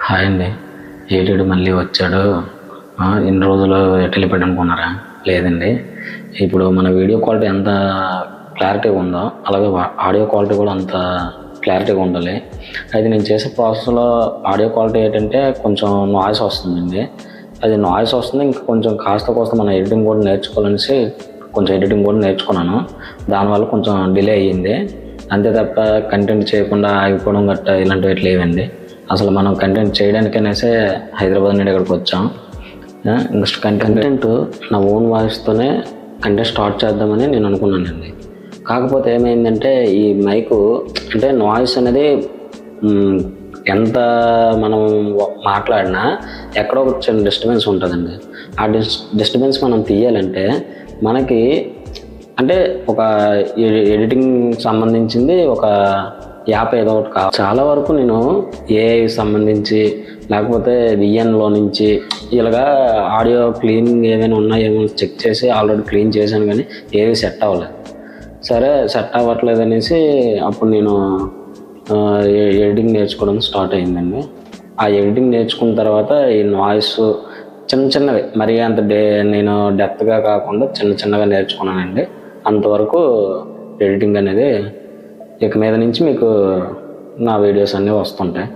Hi అండి. ఏటీడు మళ్ళీ వచ్చాడు. ఇన్ని రోజులు ఎటు వెళ్ళిపోయాడు అనుకున్నారా? లేదండి, ఇప్పుడు మన వీడియో క్వాలిటీ ఎంత క్లారిటీగా ఉందో అలాగే ఆడియో క్వాలిటీ కూడా అంత క్లారిటీగా ఉండాలి. అయితే నేను చేసే ప్రాసెస్లో ఆడియో క్వాలిటీ ఏంటంటే కొంచెం నాయిస్ వస్తుందండి. అది నాయిస్ వస్తుంది. ఇంకా కొంచెం కాస్త మన ఎడిటింగ్ కూడా నేర్చుకోవాలనేసి కొంచెం ఎడిటింగ్ కూడా నేర్చుకున్నాను. దానివల్ల కొంచెం డిలే అయ్యింది. అంతే తప్ప కంటెంట్ చేయకుండా ఆగిపోవడం గట్టా ఇలాంటివి ఎట్లా లేవండి. అసలు మనం కంటెంట్ చేయడానికనేసే హైదరాబాద్ నుండి ఇక్కడికి వచ్చాం. నెక్స్ట్ కంటెంట్ నా ఓన్ వాయిస్తోనే కంటెంట్ స్టార్ట్ చేద్దామని నేను అనుకున్నానండి. కాకపోతే ఏమైందంటే ఈ మైకు అంటే నాయిస్ అనేది ఎంత మనం మాట్లాడినా ఎక్కడో ఒక చిన్న డిస్టర్బెన్స్ ఉంటుందండి. ఆ డిస్టర్బెన్స్ మనం తీయాలంటే మనకి అంటే ఒక ఎడిటింగ్ సంబంధించింది ఒక యాప్ ఏదో ఒకటి కావాలి. చాలా వరకు నేను ఏఐ సంబంధించి లేకపోతే విఎన్లో నుంచి ఇలాగా ఆడియో క్లీనింగ్ ఏమైనా ఉన్నాయేమో చెక్ చేసి ఆల్రెడీ క్లీన్ చేశాను, కానీ ఏవి సెట్ అవ్వలేదు. సరే సెట్ అవ్వట్లేదు అనేసి అప్పుడు నేను ఎడిటింగ్ నేర్చుకోవడం స్టార్ట్ అయిందండి. ఆ ఎడిటింగ్ నేర్చుకున్న తర్వాత ఈ నాయిస్ చిన్నవి మరీ అంత నేను డెప్త్గా కాకుండా చిన్నగా నేర్చుకున్నానండి. అంతవరకు ఎడిటింగ్ అనేది ఇక మీద నుంచి మీకు నా వీడియోస్ అన్నీ వస్తుంటాయి.